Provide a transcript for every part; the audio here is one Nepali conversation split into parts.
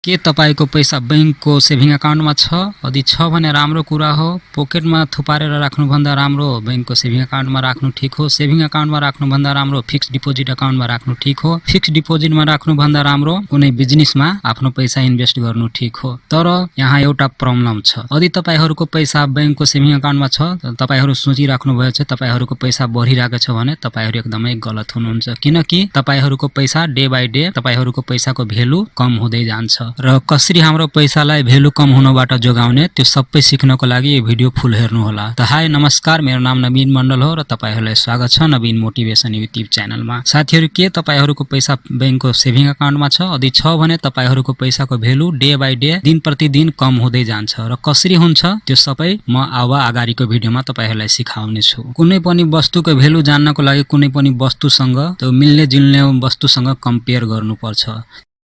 के तपाईको पैसा बैंकको सेभिङ अकाउन्टमा छ? यदि छ भने राम्रो कुरा हो। पोकेटमा थुपारेर राख्नुभन्दा राम्रो बैंकको सेभिङ अकाउन्टमा राख्नु ठीक हो। सेभिङ अकाउन्टमा राख्नुभन्दा राम्रो फिक्स डिपोजिट अकाउन्टमा राख्नु ठीक हो। फिक्स डिपोजिटमा राख्नुभन्दा राम्रो कुनै बिजनेसमा आफ्नो पैसा इन्भेस्ट गर्नु ठीक हो। तर यहाँ एउटा प्रब्लम छ। यदि तपाईहरुको पैसा बैंकको सेभिङ अकाउन्टमा छ, तपाईहरु सोचिराख्नु भयो छ तपाईहरुको पैसा बढिरहेको छ भने तपाईहरु एकदमै गलत हुनुहुन्छ। किनकि तपाईहरुको पैसा डे बाइ डे तपाईहरुको पैसाको भ्यालु कम हुँदै जान्छ र कसरी हाम्रो पैसालाई भ्यालु कम हुनबाट जोगाउने त्यो सबै सिक्नको लागि यो भिडियो फुल हेर्नु होला। त हाय नमस्कार, मेरो नाम नवीन मण्डल हो र तपाईहरुलाई स्वागत छ नवीन मोटिभेसन युट्युब च्यानलमा। साथीहरु, के तपाईहरुको पैसा बैंकको सेभिङ अकाउन्टमा छ? यदि छ भने तपाईहरुको पैसाको भ्यालु डे बाइ डे दिन प्रतिदिन कम हुँदै जान्छ र कसरी हुन्छ त्यो सबै म अब अगाडिको भिडियोमा तपाईहरुलाई सिकाउने छु। कुनै पनि वस्तुको भ्यालु जान्नको लागि कुनै पनि वस्तुसँग त्यो मिल्ने जुल्ने वस्तुसँग कम्पेयर गर्नुपर्छ।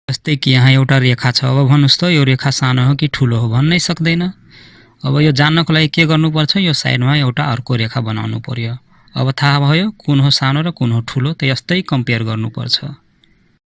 जस्तै कि यहाँ एउटा रेखा छ। अब भन्नुस् त यो रेखा सानो हो कि ठुलो हो भन्नै सक्दैन। अब यो जान्नको लागि के गर्नुपर्छ? यो साइडमा एउटा अर्को रेखा बनाउनु पर्यो। अब थाहा भयो कुन हो सानो र कुन हो ठुलो, त यस्तै कम्पेयर गर्नुपर्छ।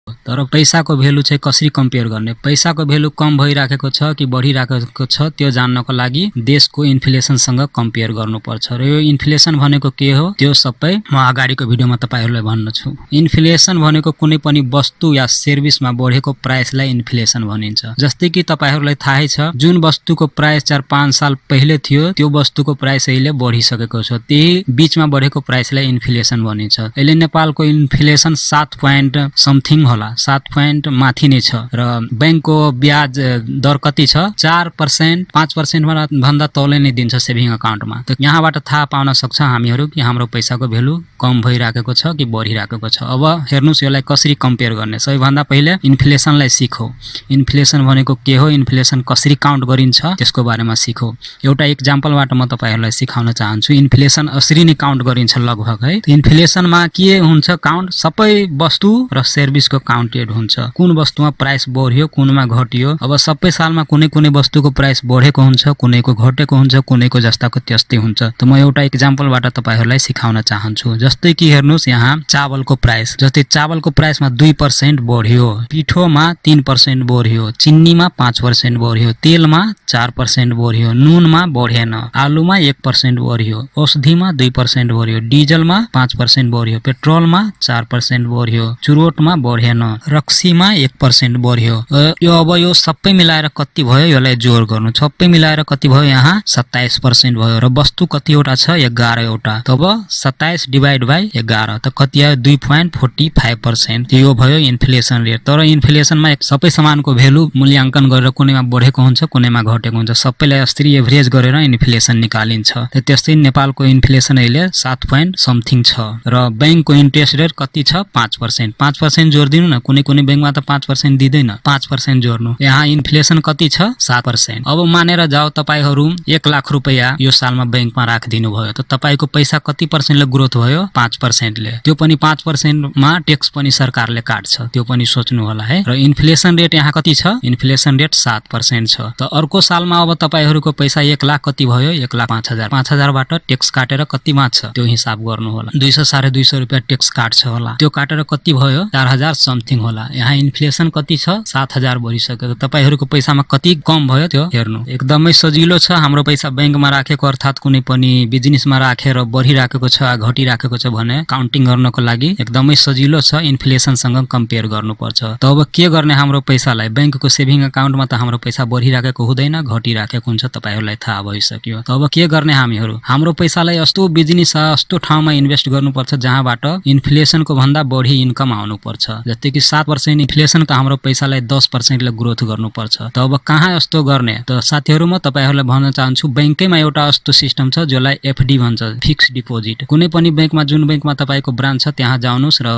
तर पैसाको भ्यालु चाहिँ कसरी कम्पेयर गर्ने? पैसाको भ्यालु कम भइराखेको छ कि बढिराखेको छ त्यो जान्नको लागि देशको इन्फ्लेसनसँग कम्पेयर गर्नुपर्छ। र यो इन्फ्लेसन भनेको के हो त्यो सबै म अगाडिको भिडियोमा तपाईहरुलाई भन्नु छु। इन्फ्लेसन भनेको कुनै पनि वस्तु या सर्भिसमा बढेको प्राइसलाई इन्फ्लेसन भनिन्छ। जस्तै कि तपाईहरुलाई थाहै छ जुन वस्तुको प्राइस 4-5 साल पहिले थियो त्यो वस्तुको प्राइस अहिले बढिसकेको छ। त्यही बीचमा बढेको प्राइसलाई इन्फ्लेसन भनिन्छ। अहिले नेपालको इन्फ्लेसन 7 पोइन्ट समथिङ होला, 7 पोइन्ट माथि नै छ र बैंकको ब्याज दर कति छ? 4%, 5% भन्दा तलै नै दिन्छ सेभिङ अकाउन्टमा। त यहाँबाट थाहा पाउन सक्छ हामीहरु कि हाम्रो पैसाको भ्यालु कम भइराखेको छ कि बढिराखेको छ। अब हेर्नुस् यसलाई कसरी कम्पेयर गर्ने। सबैभन्दा पहिले इन्फ्लेसनलाई सिखौ। इन्फ्लेसन भनेको के हो, इन्फ्लेसन कसरी काउन्ट गरिन्छ त्यसको बारेमा सिखौ। एउटा एक्जाम्पलबाट म तपाईहरुलाई सिकाउन चाहन्छु। इन्फ्लेसन असरी नै काउन्ट गरिन्छ लगभग है। इन्फ्लेसनमा के हुन्छ काउन्ट? सबै वस्तु र सर्भिसको काउन्टेड हुन्छ। कुन वस्तुमा प्राइस बढ्यो कुनमा घट्यो। अब सबै सालमा कुनै कुनै वस्तुको प्राइस बढेको हुन्छ, कुनैको घटेको हुन्छ, कुनैको जस्ताको त्यस्तै हुन्छ। त म एउटा एक्जाम्पलबाट तपाईहरुलाई सिकाउन चाहन्छु। जस्तै कि हेर्नुस् यहाँ चावलको प्राइस। जस्तै चावलको प्राइसमा 2% बढ्यो, पिठोमा 3% बढ्यो, चिन्नीमा 5% बढ्यो, तेलमा 4% बढ्यो, नुनमा बढेन, आलुमा 1% बढ्यो, औषधिमा 2% बढ्यो, डिजलमा 5% बढ्यो, पेट्रोलमा 4% बढ्यो, चुरोटमा बढेन, रक्सीमा 1% बढ्यो। अब यो सबै मिलाएर कति भयो यसलाई जोड गर्नु। सबै मिलाएर कति भयो? यहाँ 27% भयो र वस्तु कतिवटा छ? 11 वटा। तब 27 डिवाइड बाइ 11 त कति आयो? 2.45%। यो भयो इन्फ्लेसन रेट। तर इन्फ्लेसनमा सबै सामानको भ्यालु मूल्याङ्कन गरेर कुनैमा बढेको हुन्छ कुनैमा घटेको हुन्छ। सबैलाई अस्त्री एभरेज गरेर इन्फ्लेसन निकालिन्छ। त्यस्तै नेपालको इन्फ्लेसन अहिले 7 पोइन्ट समथिङ छ र बैंकको इन्ट्रेस्ट रेट कति छ? 5%। 5% जोड्दिनु न। कुनै कुनै बैंकमा त 5% दिँदैन, 5% जोड्नु। यहाँ इन्फ्लेसन कति छ? 7%। अब मानेर जाऊ तपाईहरु 1 लाख रुपैयाँ यो सालमा बैंकमा राखिदिनु भयो त तपाईको पैसा कति पर्सेन्टले ग्रोथ भयो? 5% ले। त्यो पनि 5% मा ट्याक्स पनि सरकारले काट्छ, त्यो पनि सोच्नु होला है। र इन्फ्लेसन रेट यहाँ कति छ? इन्फ्लेसन रेट 7% छ। त अर्को सालमा अब तपाईहरुको पैसा 1 लाख कति भयो? 1,05,000। 5,000 बाट ट्याक्स काटेर कति बाँच्छ त्यो हिसाब गर्नु होला। 200-250 रुपैयाँ ट्याक्स काट्छ होला। त्यो काटेर कति भयो? 4,000 समथिङ होला। यहाँ इन्फ्लेसन कति छ? 7,000 बढिसक्यो। तपाईहरुको पैसामा कति कम भयो त्यो हेर्नु। एकदमै सजिलो छ। हाम्रो पैसा बैंकमा राखेको अर्थात कुनै पनि बिजनेसमा राखेर बढिराखेको छ घटिराखेको छ भने काउन्टिङ गर्नको लागि एकदमै सजिलो छ। इन्फ्लेसनसँग कम्पेयर गर्नुपर्छ। त अब के गर्ने हाम्रो पैसालाई? बैंकको सेभिङ अकाउन्टमा त हाम्रो पैसा बढिराखेको हुँदैन, घटिराखेको हुन्छ, तपाईहरुलाई थाहा भइसक्यो। त अब के गर्ने हामीहरु? हाम्रो पैसालाई यस्तो बिजनेस यस्तो ठाउँमा इन्भेस्ट गर्नुपर्छ जहाँबाट इन्फ्लेसनको भन्दा बढी इन्कम आउनुपर्छ। जस्तै कि 7% इन्फ्लेसन त हाम्रो पैसालाई 10% ले ग्रोथ गर्नुपर्छ। त अब कहाँ यस्तो गर्ने? त साथीहरु म तपाईहरुलाई भन्न चाहन्छु बैंकैमा एउटा यस्तो सिस्टम छ जसलाई एफडी भन्छ, फिक्स डिपोजिट। कुनै पनि बैंकमा जुन बैंकमा तपाईको ब्रान्च छ त्यहाँ जाउनुस् र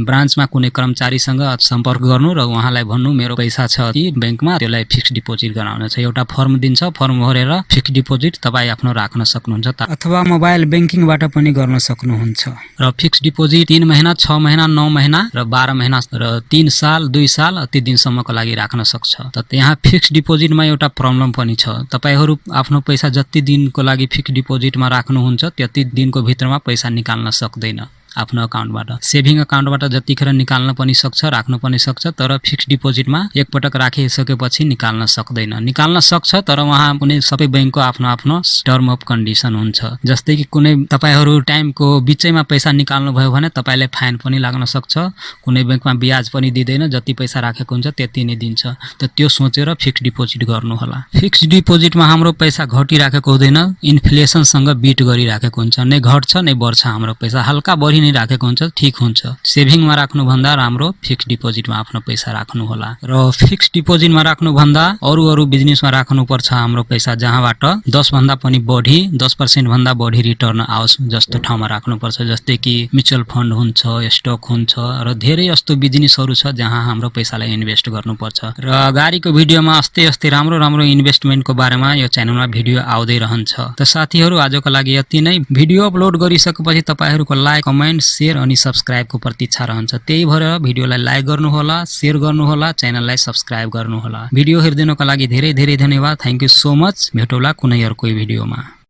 ब्रान्चमा कुनै कर्मचारीसँग सम्पर्क गर्नु र उहाँलाई भन्नु मेरो पैसा छ कि बैंकमा त्यसलाई फिक्स डिपोजिट गराउन छ। एउटा फर्म दिन्छ, फर्म भरेर फिक्स डिपोजिट तपाई आफ्नो राख्न सक्नुहुन्छ अथवा मोबाइल बैंकिङबाट पनि गर्न सक्नुहुन्छ। र फिक्स डिपोजिट 3 महिना, 6 महिना, 9 महिना र 12 महिना र 3 साल, 2 साल अति दिनसम्मको लागि राख्न सक्छ। त यहाँ फिक्स डिपोजिटमा एउटा प्रब्लम पनि छ। तपाईहरु आफ्नो पैसा जति दिनको लागि फिक्स डिपोजिटमा राख्नुहुन्छ त्यति दिनको भित्रमा पैसा निकाल्न सक्दैन। आफ्नो अकाउन्टबाट। सेभिङ अकाउन्टबाट जतिखेर निकाल्न पनि सक्छ राख्न पनि सक्छ, तर फिक्स डिपोजिटमा एकपटक राखिसकेपछि निकाल्न सक्दैन। निकाल्न सक्छ तर वहाँ कुनै सबै बैंकको आफ्नो आफ्नो टर्म अफ कन्डिसन हुन्छ। जस्तै कि कुनै तपाईहरु टाइमको बिचैमा पैसा निकाल्नु भयो भने तपाईले फाइन पनि लाग्न सक्छ, कुनै बैंकमा ब्याज पनि दिदैन, जति पैसा राखेको हुन्छ त्यति नै दिन्छ। त त्यो सोचेर फिक्स डिपोजिट गर्नु होला। फिक्स डिपोजिटमा हाम्रो पैसा घटिराखेको हुँदैन, इन्फ्लेसनसँग बिट गरिराखेको हुन्छ। नै घट्छ नै बढ्छ, हाम्रो पैसा हल्का बढी नै राखेको हुन्छ, ठीक हुन्छ। सेभिङमा राख्नु भन्दा राम्रो फिक्स डिपोजिटमा आफ्नो पैसा राख्नु होला। र फिक्स डिपोजिटमा राख्नु भन्दा अरु बिजनेसमा राख्नु पर्छ हाम्रो पैसा, जहाँबाट 10 भन्दा पनि बढी 10% भन्दा बढी रिटर्न आओस् जस्तो ठाउँमा राख्नुपर्छ। जस्तै कि म्युचुअल फन्ड हुन्छ, स्टक हुन्छ र धेरै जस्तो बिजनेसहरू छ जहाँ हाम्रो पैसालाई इन्भेस्ट गर्नुपर्छ। र अगाडिको भिडियोमा अस्ते राम्रो इन्भेस्टमेन्टको बारेमा यो च्यानलमा भिडियो आउँदै रहन्छ। त साथीहरू आजको लागि यति नै। भिडियो अपलोड गरिसकेपछि तपाईहरुको लाइक, कमेन्ट, शेयर अनि सब्स्क्राइबको प्रतीक्षा रहन्छ। त्यही भएर भिडियोलाई लाइक गर्नुहोला, शेयर गर्नुहोला, च्यानललाई सब्स्क्राइब गर्नुहोला। भिडियो हेर्दिनको लागि धेरै धेरै धन्यवाद। Thank you so much. भेटौँला कुनै अर्को भिडियोमा।